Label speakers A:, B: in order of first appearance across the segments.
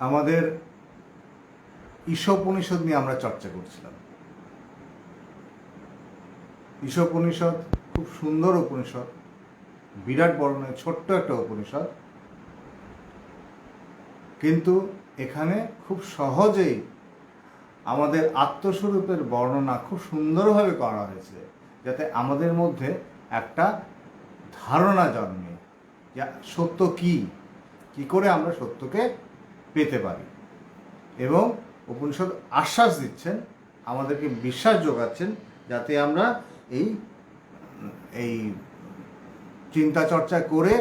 A: আমাদের ঈশোপনিষদ নিয়ে আমরা চর্চা করছিলাম। ঈশোপনিষদ খুব সুন্দর উপনিষদ, বিরাট বড় নয়, ছোট্ট একটা উপনিষদ, কিন্তু এখানে খুব সহজেই আমাদের আত্মস্বরূপের বর্ণনা খুব সুন্দরভাবে করা হয়েছে, যাতে আমাদের মধ্যে একটা ধারণা জন্মে যে সত্য কী, কী করে আমরা সত্যকে পেতে পারি। এবং উপনিষদ আশ্বাস দিচ্ছেন, আমাদেরকে বিশ্বাস যোগাচ্ছেন, যাতে আমরা এই এই চিন্তা চর্চা করে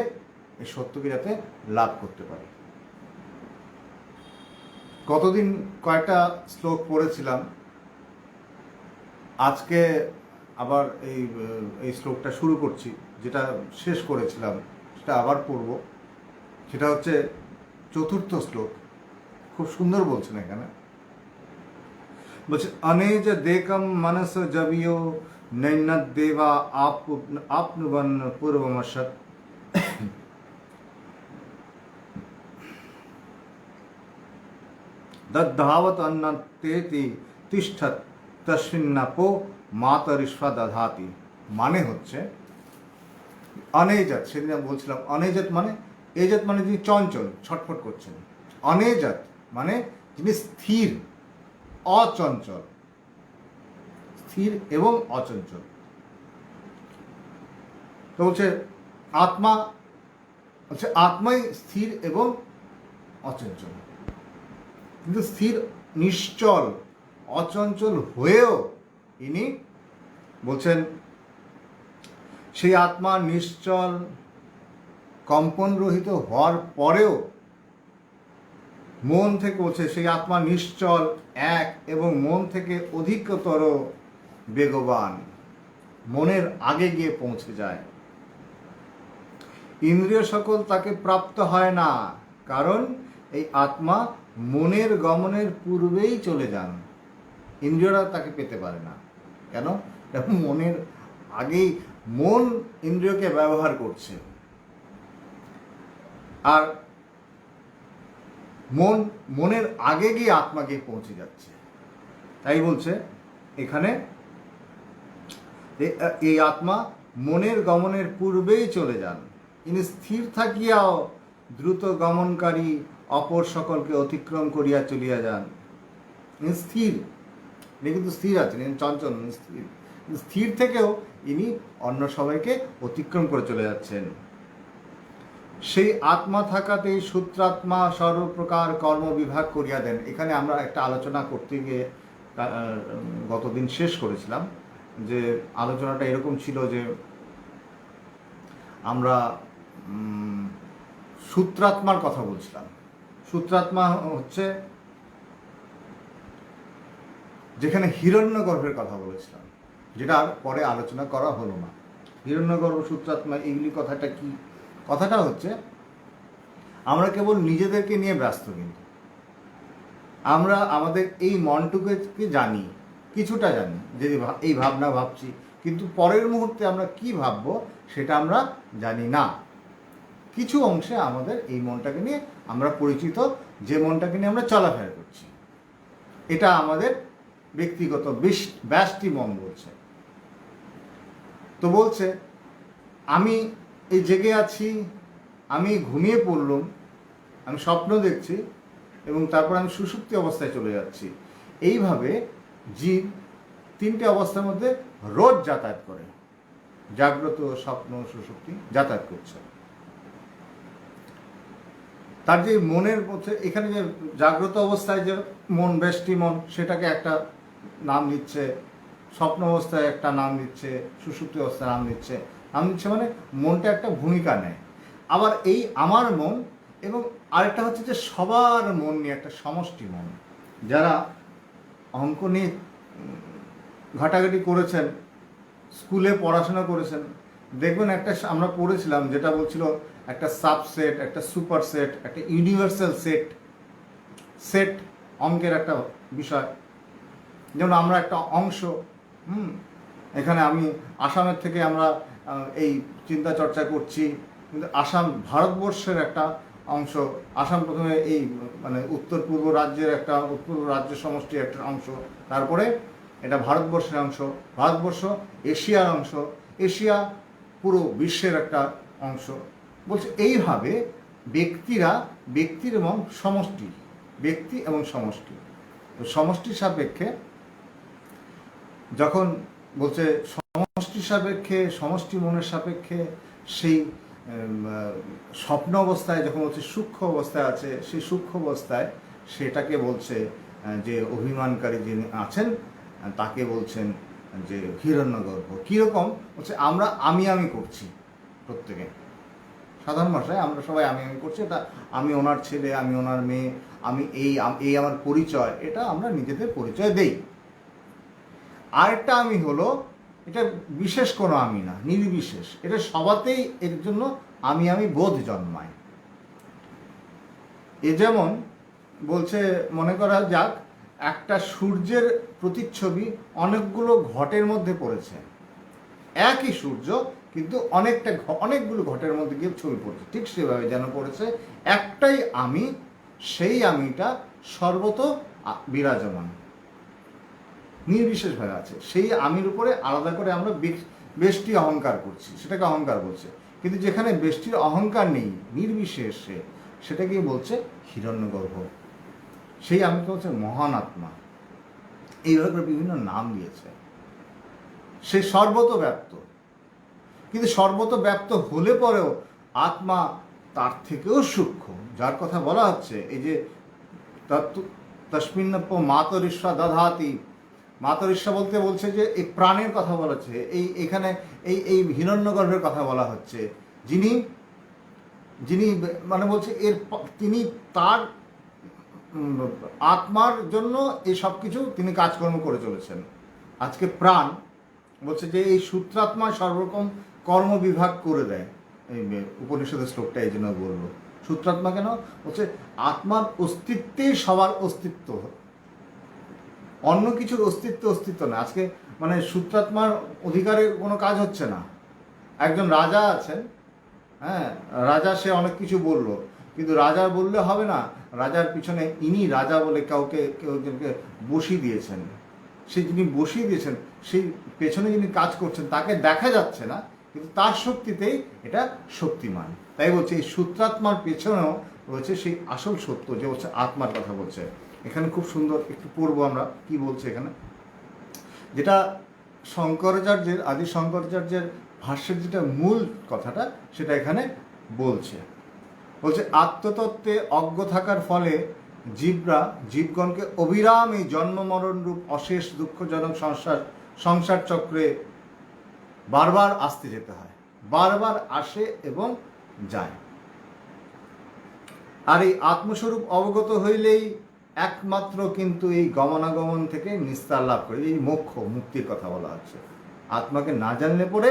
A: এই সত্যকে যাতে লাভ করতে পারি। কতদিন কয়েকটা শ্লোক পড়েছিলাম, আজকে আবার এই শ্লোকটা শুরু করছি, যেটা শেষ করেছিলাম সেটা আবার পড়ব। সেটা হচ্ছে 4th শ্লোক। খুব সুন্দর বলছেন এখানে, বলছে অনেজ দেকম মনস জবিও নৈনত দেবা আপনুবন পূর্বমসৎ দদ্ধাবত অন্নতেতি তিষ্ঠৎ তস্মিন্নপো মাতরিষ্বা দধাতি। মানে হচ্ছে অনেজাত, সেদিন আমি বলছিলাম অনেজাত মানে, এজাত মানে যিনি চঞ্চল, ছটফট করছেন। অনেজাত মানে যিনি স্থির, অচঞ্চল, স্থির এবং অচঞ্চল। তো বলছে আত্মা, হচ্ছে আত্মাই স্থির এবং অচঞ্চল। কিন্তু স্থির, নিশ্চল, অচঞ্চল হয়েও ইনি বলছেন সেই আত্মা নিশ্চল, কম্পনরহিত হওয়ার পরেও মন থেকে, বলছে সেই আত্মা নিশ্চল, এক এবং মন থেকে অধিকতর বেগবান, মনের আগে গিয়ে পৌঁছে যায়। ইন্দ্রিয় সকল তাকে প্রাপ্ত হয় না, কারণ এই আত্মা মনের গমনের পূর্বেই চলে যান। ইন্দ্রিয়রা তাকে পেতে পারে না। কেন? মনের আগেই, মন ইন্দ্রিয়কে ব্যবহার করছে, আর মনের আগে গিয়ে আত্মাকে পৌঁছে যাচ্ছে। তাই বলছে এখানে এই আত্মা মনের গমনের পূর্বেই চলে যান। ইনি স্থির থাকিয়াও দ্রুত গমনকারী অপর সকলকে অতিক্রম করিয়া চলিয়া যান। ইনি স্থির, ইনি কিন্তু স্থির আছেন, ইনি চঞ্চল, স্থির। স্থির থেকেও ইনি অন্য সবাইকে অতিক্রম করে চলে যাচ্ছেন। সেই আত্মা থাকাতেই সূত্রাত্মা সর্বপ্রকার কর্ম বিভাগ করিয়া দেন। এখানে আমরা একটা আলোচনা করতে গিয়ে গতদিন শেষ করেছিলাম, যে আলোচনাটা এরকম ছিল যে আমরা সূত্রাত্মার কথা বলছিলাম। সূত্রাত্মা হচ্ছে যেখানে হিরণ্যগর্ভের কথা বলেছিলাম, যেটা আর পরে আলোচনা করা হলো না। হিরণ্যগর্ভ, সূত্রাত্মা, এইগুলি কথাটা কি? কথাটা হচ্ছে আমরা কেবল নিজেদেরকে নিয়ে ব্যস্ত, কিন্তু আমরা আমাদের এই মনটুকুকে জানি, কিছুটা জানি, যে এই ভাবনা ভাবছি, কিন্তু পরের মুহূর্তে আমরা কি ভাববো সেটা আমরা জানি না। কিছু অংশে আমাদের এই মনটাকে নিয়ে আমরা পরিচিত, যে মনটাকে নিয়ে আমরা চলাফেরা করছি, এটা আমাদের ব্যক্তিগত ব্যষ্টি মন বলছে। তো বলছে আমি এই জেগে আছি, আমি ঘুমিয়ে পড়লাম, আমি স্বপ্ন দেখছি, এবং তারপর আমি সুষুপ্তি অবস্থায় চলে যাচ্ছি। এইভাবে জীব 3টে অবস্থার মধ্যে রোজ যাতায়াত করে, জাগ্রত, স্বপ্ন, সুষুপ্তি যাতায়াত করছে। তার যে মনের মধ্যে, এখানে যে জাগ্রত অবস্থায় যে মন, ব্যষ্টি মন, সেটাকে একটা নাম দিচ্ছে, স্বপ্ন অবস্থায় একটা নাম দিচ্ছে, সুষুপ্তি অবস্থায় নাম দিচ্ছে মানে মনটা একটা ভূমিকা নেয়। আবার এই আমার মন, এবং আরেকটা হচ্ছে যে সবার মন নিয়ে একটা সমষ্টি মন। যারা অঙ্ক নিয়ে ঘাটাঘাটি করেছেন, স্কুলে পড়াশোনা করেছেন, দেখবেন একটা আমরা পড়েছিলাম যেটা বলছিল একটা সাবসেট, একটা সুপার সেট, একটা ইউনিভার্সাল সেট। সেট অঙ্কের একটা বিষয়। যেমন আমরা একটা অংশ, এখানে আমি আসামের থেকে আমরা এই চিন্তা চর্চা করছি, কিন্তু আসাম ভারতবর্ষের একটা অংশ, আসাম প্রথমে এই মানে উত্তর পূর্ব রাজ্যের একটা উত্তর পূর্ব রাজ্য সমষ্টির একটা অংশ, তারপরে এটা ভারতবর্ষের অংশ, ভারতবর্ষ এশিয়ার অংশ, এশিয়া পুরো বিশ্বের একটা অংশ। বলছে এইভাবে ব্যক্তির এবং সমষ্টি, ব্যক্তি এবং সমষ্টি, তো সমষ্টির সাপেক্ষে যখন বলছে সমষ্টির সাপেক্ষে, সমষ্টি মনের সাপেক্ষে সেই স্বপ্ন অবস্থায় যখন বলছে সূক্ষ্ম অবস্থায় আছে, সেই সূক্ষ্ম অবস্থায় সেটাকে বলছে যে অভিমানকারী যিনি আছেন তাকে বলছেন যে হিরণ্যগর্ভ। কীরকম বলছে, আমি করছি প্রত্যেকে, সাধারণ ভাষায় আমরা সবাই আমি করছি, এটা আমি ওনার ছেলে, আমি ওনার মেয়ে, আমি এই আমার পরিচয়, এটা আমরা নিজেদের পরিচয় দেই। আরেকটা আমি হলো, এটা বিশেষ কোনো আমি না, নির্বিশেষ, এটা সবাতেই এর জন্য আমি বোধ জন্মায়। এ যেমন বলছে, মনে করা যাক একটা সূর্যের প্রতিচ্ছবি অনেকগুলো ঘটের মধ্যে পড়েছে, একই সূর্য কিন্তু অনেকগুলো ঘটের মধ্যে গিয়ে ছবি পড়ছে, ঠিক সেভাবে যেন পড়েছে একটাই আমি, সেই আমিটা সর্বত বিরাজমান, নির্বিশেষভাবে আছে। সেই আমির উপরে আলাদা করে আমরা বেষ্টি অহংকার করছি, সেটাকে অহংকার বলছে। কিন্তু যেখানে বেষ্টির অহংকার নেই, নির্বিশেষে, সেটাকেই বলছে হিরণ্যগর্ভ। সেই আমিকে হচ্ছে মহান আত্মা, এইভাবে করে বিভিন্ন নাম দিয়েছে। সে সর্বত ব্যাপ্ত, কিন্তু সর্বত ব্যাপ্ত হলে পরেও আত্মা তার থেকেও সূক্ষ্ম, যার কথা বলা হচ্ছে এই যে তস্মিন্নপ্য মাতরিষ্বা দধাতি। মাতরিষ্বা বলতে বলছে যে এই প্রাণের কথা বলা হচ্ছে, এখানে এই হিরণ্যগর্ভের কথা বলা হচ্ছে, যিনি মানে বলছে তিনি তার আত্মার জন্য এই সব কিছু তিনি কাজকর্ম করে চলেছেন। আজকে প্রাণ বলছে যে এই সূত্রাত্মা সর্বরকম কর্মবিভাগ করে দেয়, এই উপনিষদের শ্লোকটা এই জন্য বললো। সূত্রাত্মা কেন বলছে, আত্মার অস্তিত্বেই সবার অস্তিত্ব, অন্য কিছুর অস্তিত্ব না। আজকে মানে সূত্রাত্মার অধিকারের কোনো কাজ হচ্ছে না। একজন রাজা আছেন, হ্যাঁ, রাজা সে অনেক কিছু বলল, কিন্তু রাজা বললে হবে না, রাজার পিছনে ইনি রাজা বলে কেউকে বসিয়ে দিয়েছেন, যিনি বসিয়ে দিয়েছেন সেই পেছনে যিনি কাজ করছেন তাকে দেখা যাচ্ছে না, কিন্তু তার শক্তিতেই এটা শক্তিমান। তাই বলছে এই সূত্রাত্মার পেছনেও রয়েছে সেই আসল সত্য, যে হচ্ছে আত্মার কথা বলছে। এখানে খুব সুন্দর একটু পড়বো আমরা কি বলছে এখানে, যেটা শঙ্করাচার্যের, আদি শঙ্করাচার্যের ভাষ্যের যেটা মূল কথাটা সেটা এখানে বলছে। আত্মতত্ত্বে অজ্ঞ থাকার ফলে জীবগণকে অবিরাম এই জন্ম মরণ রূপ অশেষ দুঃখজনক সংসার চক্রে বারবার আসতে যেতে হয়, বারবার আসে এবং যায়। আর এই আত্মস্বরূপ অবগত হইলেই একমাত্র কিন্তু এই গমনাগমন থেকে নিস্তার লাভ করে, এই মোক্ষ, মুক্তির কথা বলা হচ্ছে। আত্মাকে না জানলে পরে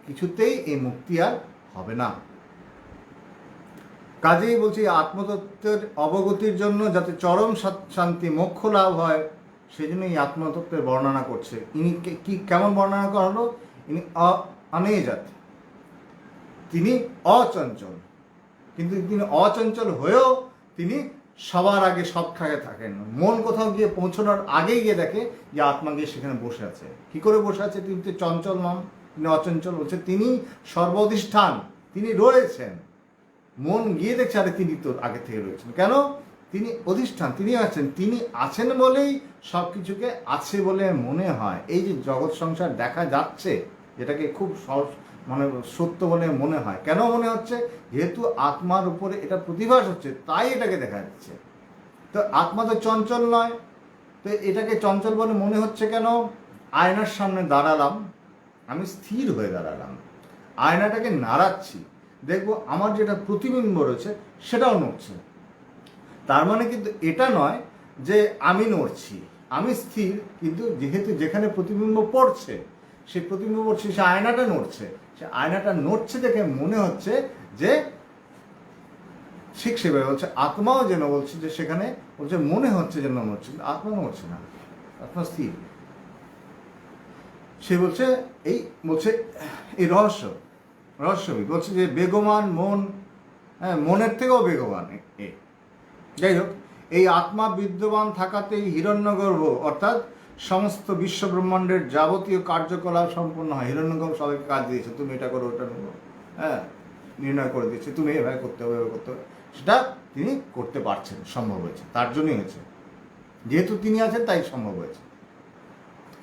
A: কিছুতেই এই মুক্তি আর হবে না। কাজেই বলছি আত্মতত্ত্বের অবগতির জন্য যাতে চরম শান্তি মোক্ষ লাভ হয়, সেই জন্য এই আত্মতত্ত্বের বর্ণনা করছে। ইনি কি কেমন বর্ণনা করা হলো, ইনি অনেজাত, তিনি অচঞ্চল, কিন্তু তিনি অচঞ্চল হয়েও তিনি সবার আগে সব ঠাকে থাকেন। মন কোথাও গিয়ে পৌঁছানোর আগেই গিয়ে দেখে যে আত্মা গিয়ে সেখানে বসে আছে। কি করে বসে আছে? তিনি তো চঞ্চল নন, তিনি অচঞ্চল। বলছে তিনি সর্বাধিষ্ঠান, তিনি রয়েছেন। মন গিয়ে দেখছে আরে তিনি তো আগে থেকে রয়েছেন। কেন? তিনি অধিষ্ঠান, তিনি আছেন বলেই সব কিছুকে আছে বলে মনে হয়। এই যে জগৎ সংসার দেখা যাচ্ছে, যেটাকে খুব মানে সত্য বলে মনে হয়, কেন মনে হচ্ছে? যেহেতু আত্মার উপরে এটা প্রতিভাস হচ্ছে, তাই এটাকে দেখা যাচ্ছে। তো আত্মা তো চঞ্চল নয়, তো এটাকে চঞ্চল বলে মনে হচ্ছে কেন? আয়নার সামনে দাঁড়ালাম, আমি স্থির হয়ে দাঁড়ালাম, আয়নাটাকে নাড়াচ্ছি, দেখবো আমার যেটা প্রতিবিম্ব রয়েছে সেটাও নড়ছে। তার মানে কিন্তু এটা নয় যে আমি নড়ছি, আমি স্থির, কিন্তু যেহেতু যেখানে প্রতিবিম্ব পড়ছে, সেই প্রতিবিম্ব পড়ছে, সে আয়নাটা নড়ছে, সে আয়নাটা নড়ছে দেখে মনে হচ্ছে যে ঠিক সেভাবে বলছে আত্মাও যেন বলছে যে সেখানে বলছে মনে হচ্ছে যেন নড়ছে, আত্মা নড়ছে না, আত্মা স্থির। সে বলছে এই রহস্যবিদ বলছে যে বেগমান মন, হ্যাঁ, মনের থেকেও বেগবান এ। যাই হোক, এই আত্মা বিদ্যমান থাকাতেই হিরণ্যগর্ভ অর্থাৎ সমস্ত বিশ্ব ব্রহ্মাণ্ডের যাবতীয় কার্যকলাপ সম্পন্ন হয়। হিরণ্যগর্ভ সবাইকে কাজ দিয়েছে, তুমি এটা করো ওটা নেবো, হ্যাঁ, নির্ণয় করে দিয়েছে, তুমি এভাবে করতে হবে এভাবে করতে হবে, সেটা তিনি করতে পারছেন, সম্ভব হয়েছে, তার জন্যই হয়েছে। যেহেতু তিনি আছেন তাই সম্ভব হয়েছে।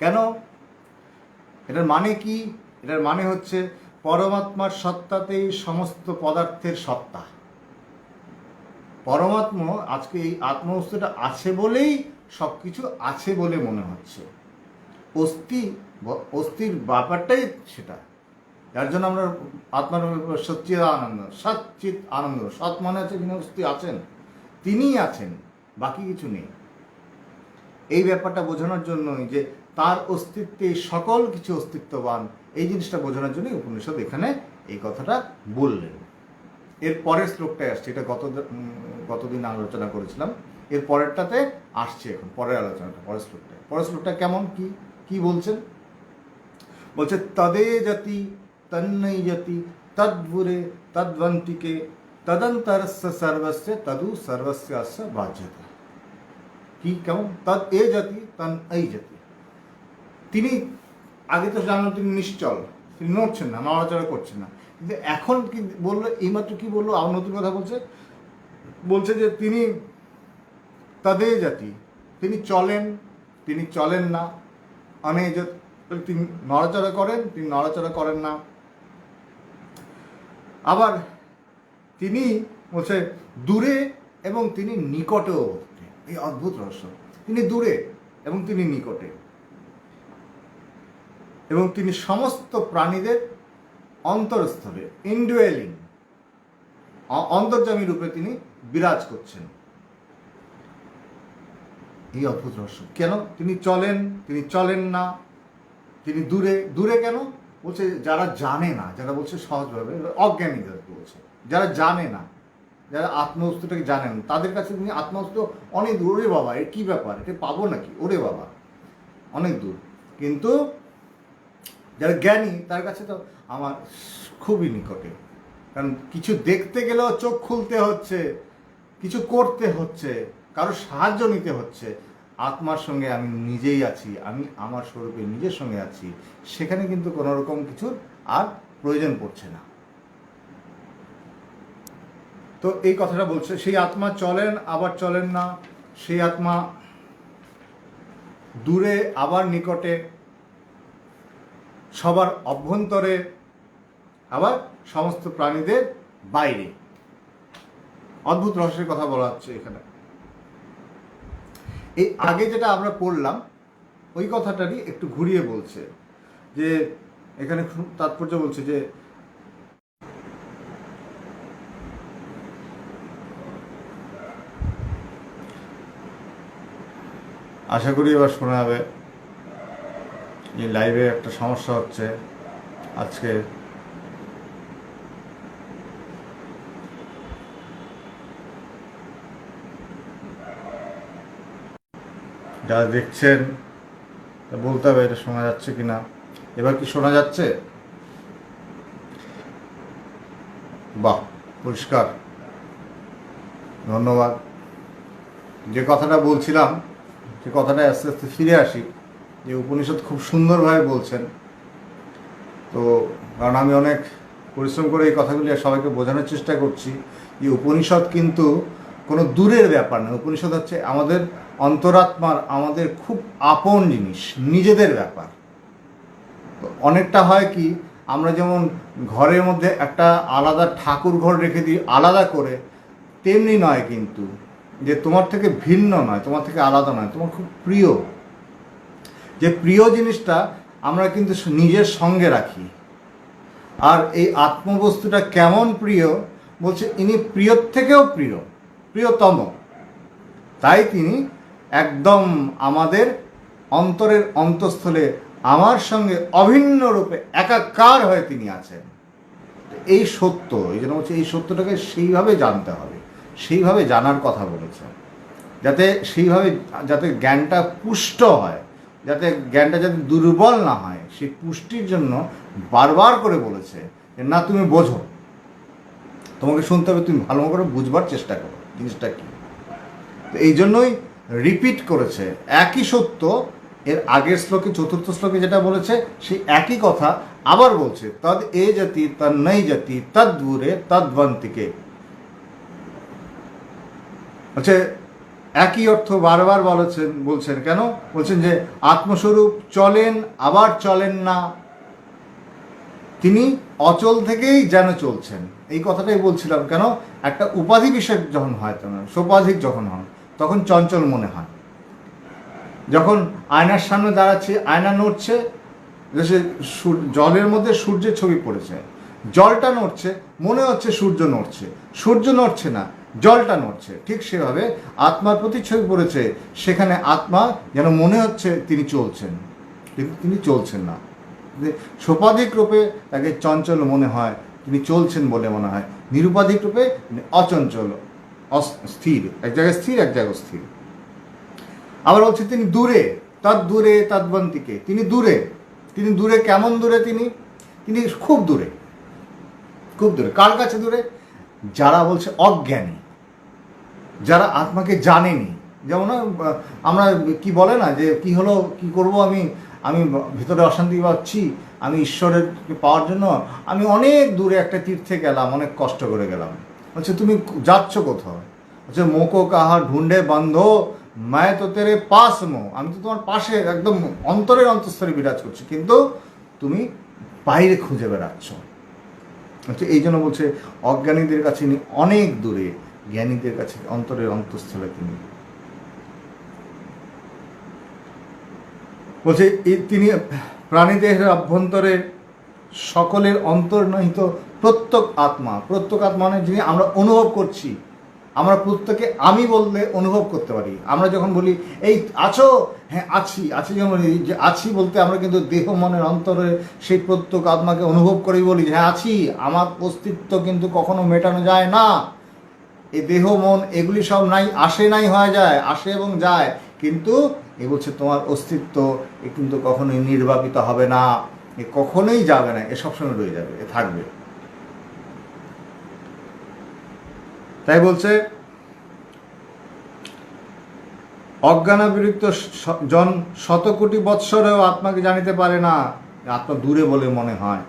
A: কেন? এটার মানে কি? এটার মানে হচ্ছে পরমাত্মার সত্তাতেই সমস্ত পদার্থের সত্তা। পরমাত্মা আজকে এই আত্মবস্তুটা আছে বলেই সব কিছু আছে বলে মনে হচ্ছে। অস্থির ব্যাপারটাই সেটা, যার জন্য আমরা আত্মার সচ্চিদ আনন্দ, সচ্চিত আনন্দ, সৎ মানে আছে যিনি অস্থি আছেন, তিনিই আছেন, বাকি কিছু নেই। এই ব্যাপারটা বোঝানোর জন্যই যে তার অস্তিত্বে সকল কিছু অস্তিত্ববান, এই জিনিসটা বোঝানোর জন্যই উপনিষদ এখানে এই কথাটা বললেন। এর পরের শ্লোকটায় আসছে, এটা গতদিন আলোচনা করেছিলাম, এর পরেরটাতে আসছে এখন, পরের আলোচনাটা, পরের শ্লোকটা কেমন, কি বলছেন? বলছে তদে জাতি তন্নৈ জাতি তদ্ভুরে তদ্বন্তিকে তদন্তরস্য সর্বস্য তদু সর্বস্য অস্য বাহ্যতা। কি কেমন? তদ এ জাতি তন এই জাতি। তিনি আগে তো জানলেন তিনি নিশ্চল, তিনি নড়ছেন না, নড়াচড়া করছেন না, কিন্তু এখন কি বললো, এইমাত্র কি বললো, আবার নতুন কথা বলছে যে তিনি তদে জাতি, তিনি চলেন না, অনেক তিনি নড়াচড়া করেন, তিনি নড়াচড়া করেন না। আবার তিনি বলছে দূরে এবং তিনি নিকটেও। এই অদ্ভুত রহস্য, তিনি দূরে এবং তিনি নিকটে, এবং তিনি সমস্ত প্রাণীদের অন্তরস্থলে, ইনডুয়েলিং, অন্তর্যামী রূপে তিনি বিরাজ করছেন। এই অদ্ভুত রহস্য। কেন তিনি চলেন না, তিনি দূরে কেন? বলছে যারা জানে না, যারা বলছে সহজভাবে অজ্ঞানী, বলছে যারা জানে না, যারা আত্মবস্তুটাকে জানেন, তাদের কাছে তিনি আত্মবস্তু অনেক দূর। ওরে বাবা, এর কী ব্যাপার, এটা পাবো নাকি, ওরে বাবা অনেক দূর। কিন্তু যারা জ্ঞানী তার কাছে তো আমার খুবই নিকটে, কারণ কিছু দেখতে গেলেও চোখ খুলতে হচ্ছে, কিছু করতে হচ্ছে, কারো সাহায্য নিতে হচ্ছে। আত্মার সঙ্গে আমি নিজেই আছি, আমি আমার স্বরূপে নিজের সঙ্গে আছি, সেখানে কিন্তু কোনো রকম কিছুর আর প্রয়োজন পড়ছে না। তো এই কথাটা বলছে, সেই আত্মা চলেন আবার চলেন না, সেই আত্মা দূরে আবার নিকটে, সবার অভ্যন্তরে আবার সমস্ত প্রাণীদের বাইরে। অদ্ভুত রহস্যের কথা বলা হচ্ছে এখানে। এই আগে যেটা আমরা পড়লাম ওই কথাটারই একটু ঘুরিয়ে বলছে, যে এখানে তাৎপর্য বলছে যে আশা করি এবার শোনা যাবে। এই লাইভে একটা সমস্যা হচ্ছে আজকে, যারা দেখছেন বলতে হবে এটা শোনা যাচ্ছে কিনা। এবার কি শোনা যাচ্ছে? বাহ, পরিষ্কার, ধন্যবাদ। যে কথাটা বলছিলাম সে কথাটা আস্তে আস্তে ফিরে আসি, যে উপনিষদ খুব সুন্দরভাবে বলছেন। তো কারণ আমি অনেক পরিশ্রম করে এই কথাগুলি সবাইকে বোঝানোর চেষ্টা করছি যে উপনিষদ কিন্তু কোনো দূরের ব্যাপার না। উপনিষদ হচ্ছে আমাদের অন্তরাত্মার, আমাদের খুব আপন জিনিস, নিজেদের ব্যাপার। তো অনেকটা হয় কি, আমরা যেমন ঘরের মধ্যে একটা আলাদা ঠাকুর ঘর রেখে দিই আলাদা করে, তেমনি নয় কিন্তু, যে তোমার থেকে ভিন্ন নয়, তোমার থেকে আলাদা নয়, তোমার খুব প্রিয়, যে প্রিয় জিনিসটা আমরা কিন্তু নিজের সঙ্গে রাখি। আর এই আত্মবস্তুটা কেমন প্রিয়, বলছে ইনি প্রিয়র থেকেও প্রিয়তম, তাই তিনি একদম আমাদের অন্তরের অন্তঃস্থলে আমার সঙ্গে অভিন্ন রূপে একাকার হয়ে তিনি আছেন। এই সত্য, এই জন্য বলছে এই সত্যটাকে সেইভাবে জানতে হবে, সেইভাবে জানার কথা বলেছে, যাতে সেইভাবে যাতে জ্ঞানটা পুষ্ট হয়, যাতে জ্ঞানটা যাতে দুর্বল না হয়, সেই পুষ্টির জন্য বারবার করে বলেছে যে না তুমি বোঝো। তোমাকে শুনতে হবে, তুমি ভালো করে বুঝবার চেষ্টা করো জিনিসটা কি। তো এই জন্যই রিপিট করেছে একই সত্য, এর আগের শ্লোকে, চতুর্থ শ্লোকে যেটা বলেছে সেই একই কথা আবার বলছে, তদ এ জাতি তন্নৈ জাতি তদ্দূরে তদ্বন্তিকে। হচ্ছে একই অর্থ বারবার বলছেন কেন? বলছেন যে আত্মস্বরূপ চলেন আবার চলেন না, তিনি অচল থেকেই যেন চলছেন। এই কথাটাই বলছিলাম কেন, একটা উপাধি বিষয় যখন হয়, তখন সোপাধিক যখন হন তখন চঞ্চল মনে হয়। যখন আয়নার সামনে দাঁড়াচ্ছে, আয়না নড়ছে, সে জলের মধ্যে সূর্যের ছবি পড়েছে, জলটা নড়ছে, মনে হচ্ছে সূর্য নড়ছে, সূর্য নড়ছে না, জলটা নড়ছে। ঠিক সেভাবে আত্মার প্রতিচ্ছবি পড়েছে, সেখানে আত্মা যেন মনে হচ্ছে তিনি চলছেন, কিন্তু তিনি চলছেন না। সোপাধিক রূপে তাকে চঞ্চল মনে হয়, তিনি চলছেন বলে মনে হয়। নিরুপাধিক রূপে অচঞ্চল, স্থির, এক জায়গায় স্থির, এক জায়গায় স্থির। আবার বলছে তিনি দূরে, তদ্দূরে তদ্বন্তিকে, তিনি দূরে। তিনি দূরে, কেমন দূরে? তিনি খুব দূরে, খুব দূরে। কার কাছে দূরে? যারা বলছে অজ্ঞানী, যারা আত্মাকে জানেনি। যেমন আমরা কি বলে না যে কি হলো, কি করব, আমি ভিতরে অশান্তি পাচ্ছি, আমি ঈশ্বরের পাওয়ার জন্য আমি অনেক দূরে একটা তীর্থে গেলাম, অনেক কষ্ট করে গেলাম। বলছে তুমি যাচ্ছ কোথাও? বলছে মোকো কাহা ঢুন্ডে বন্ধ মায় তো তেরে পাস মো, আমি তো তোমার পাশে একদম অন্তরের অন্তঃস্থলে বিরাজ করছি, কিন্তু তুমি বাইরে খুঁজে বেড়াচ্ছ। আচ্ছা, এই জন্য বলছে অজ্ঞানীদের কাছে তিনি অনেক দূরে, জ্ঞানীদের কাছে অন্তরের অন্তঃস্থলে তিনি। বলছে তিনি প্রাণীদেহের অভ্যন্তরে সকলের অন্তর্নিহিত প্রত্যেক আত্মা। প্রত্যেক আত্মা মানে যিনি আমরা অনুভব করছি, আমরা প্রত্যেকে আমি বললে অনুভব করতে পারি। আমরা যখন বলি এই আছো, হ্যাঁ আছি, আছি যখন বলি যে আছি বলতে আমরা কিন্তু দেহ মনের অন্তরে সেই প্রত্যেক আত্মাকে অনুভব করেই বলি যে হ্যাঁ আছি, আমার অস্তিত্ব কিন্তু কখনো মেটানো যায় না। এই দেহ মন এগুলি সব নাই, আসে নাই হয়ে যায়, আসে এবং যায়, কিন্তু এ বলছে তোমার অস্তিত্ব এ কিন্তু কখনোই নির্বাপিত হবে না, এ কখনোই যাবে না, এ সবসময় রয়ে যাবে, এ থাকবে। তাই বলছে অজ্ঞানাবৃত্ত জন শত কোটি বৎসরেও আত্মাকে জানিতে পারে না, আত্মা দূরে বলে মনে হয়।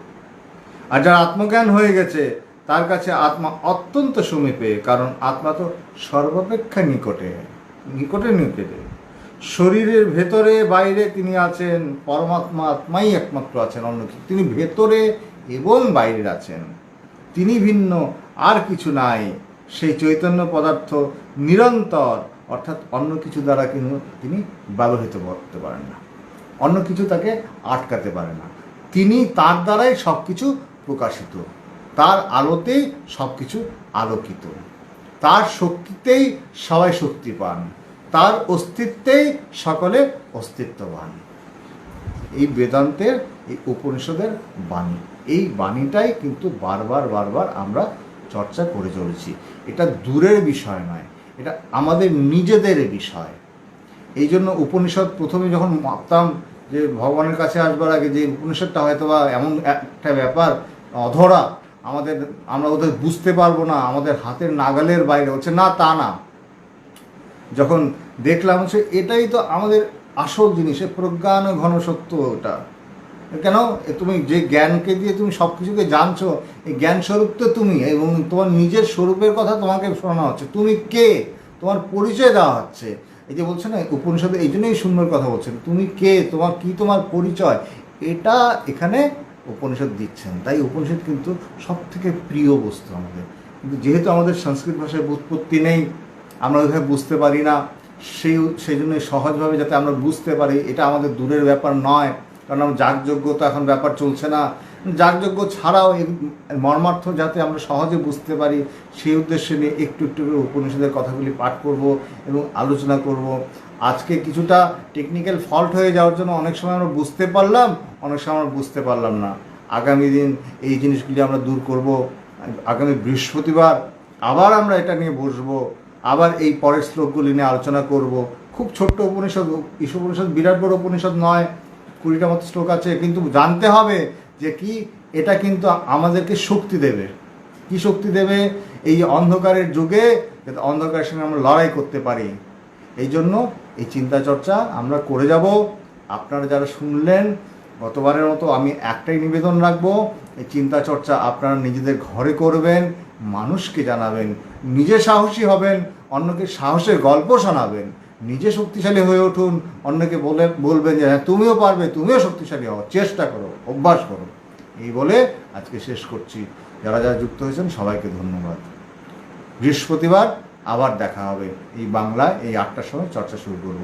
A: আর যার আত্মজ্ঞান হয়ে গেছে তার কাছে আত্মা অত্যন্ত সমীপে, কারণ আত্মা তো সর্বাপেক্ষা নিকটে, নিকটে। শরীরের ভেতরে বাইরে তিনি আছেন, পরমাত্মা আত্মাই একমাত্র আছেন, অন্য কিছু তিনি ভেতরে এবং বাইরে আছেন, তিনি ভিন্ন আর কিছু নাই। সেই চৈতন্য পদার্থ নিরন্তর, অর্থাৎ অন্য কিছু দ্বারা কিন্তু তিনি ব্যবহৃত করতে পারেন না, অন্য কিছু তাকে আটকাতে পারে না। তিনি তার দ্বারাই সব কিছু প্রকাশিত, তার আলোতেই সব কিছু আলোকিত, তার শক্তিতেই সবাই শক্তি পান, তার অস্তিত্বেই সকলে অস্তিত্ববান। এই বেদান্তের, এই উপনিষদের বাণী, এই বাণীটাই কিন্তু বারবার আমরা চর্চা করে চলেছি। এটা দূরের বিষয় নয়, এটা আমাদের নিজেদের বিষয়। এই জন্য উপনিষদ প্রথমে যখন ভাবতাম যে ভগবানের কাছে আসবার আগে যে উপনিষদটা হয়তো বা এমন একটা ব্যাপার অধরা, আমরা ওদের বুঝতে পারবো না, আমাদের হাতের নাগালের বাইরে, হচ্ছে না তা না। যখন দেখলাম হচ্ছে এটাই তো আমাদের আসল জিনিস, প্রজ্ঞান ঘন সত্য। ওটা কেন, তুমি যে জ্ঞানকে দিয়ে তুমি সব কিছুকে জানছো, এই জ্ঞান স্বরূপ তো তুমি, এবং তোমার নিজের স্বরূপের কথা তোমাকে শোনা হচ্ছে, তুমি কে, তোমার পরিচয় দেওয়া হচ্ছে। এই যে বলছে না উপনিষদে, এই জন্যই সুন্দর কথা বলছেন, তুমি কে, তোমার কি, তোমার পরিচয়, এটা এখানে উপনিষদ দিচ্ছেন। তাই উপনিষদ কিন্তু সব থেকে প্রিয় বস্তু আমাদের। কিন্তু যেহেতু আমাদের সংস্কৃত ভাষায় ব্যুৎপত্তি নেই, আমরা ওইভাবে বুঝতে পারি না, সেই জন্য সহজভাবে যাতে আমরা বুঝতে পারি, এটা আমাদের দূরের ব্যাপার নয়। কারণ আমার যাগযজ্ঞ তো এখন ব্যাপার চলছে না, যাগযজ্ঞ ছাড়াও এই মর্মার্থ যাতে আমরা সহজে বুঝতে পারি, সেই উদ্দেশ্যে নিয়ে একটু করে উপনিষদের কথাগুলি পাঠ করব এবং আলোচনা করব। আজকে কিছুটা টেকনিক্যাল ফল্ট হয়ে যাওয়ার জন্য অনেক সময় আমরা বুঝতে পারলাম, অনেক সময় আমরা বুঝতে পারলাম না। আগামী দিন এই জিনিসগুলি আমরা দূর করব। আগামী বৃহস্পতিবার আবার আমরা এটা নিয়ে বসবো, আবার এই পরের শ্লোকগুলি নিয়ে আলোচনা করব। খুব ছোট্ট উপনিষদ, ঈশ উপনিষদ বিরাট বড় উপনিষদ নয়, 20টা মতো শ্লোক আছে, কিন্তু জানতে হবে যে কি এটা কিন্তু আমাদেরকে শক্তি দেবে, কি শক্তি দেবে? এই অন্ধকারের যুগে যাতে অন্ধকারের সঙ্গে আমরা লড়াই করতে পারি। এই জন্য এই চিন্তা চর্চা আমরা করে যাব। আপনারা যারা শুনলেন, গতবারের মতো আমি একটাই নিবেদন রাখবো, এই চিন্তা চর্চা আপনারা নিজেদের ঘরে করবেন, মানুষকে জানাবেন, নিজে সাহসী হবেন, অন্যকে সাহসের গল্প শোনাবেন, নিজে শক্তিশালী হয়ে উঠুন, অন্যকে বলবেন যে হ্যাঁ তুমিও পারবে, তুমিও শক্তিশালী হও, চেষ্টা করো, অভ্যাস করো। এই বলে আজকে শেষ করছি। যারা যারা যুক্ত হয়েছেন সবাইকে ধন্যবাদ। বৃহস্পতিবার আবার দেখা হবে এই বাংলায়, এই 8টার সময় চর্চা শুরু করব।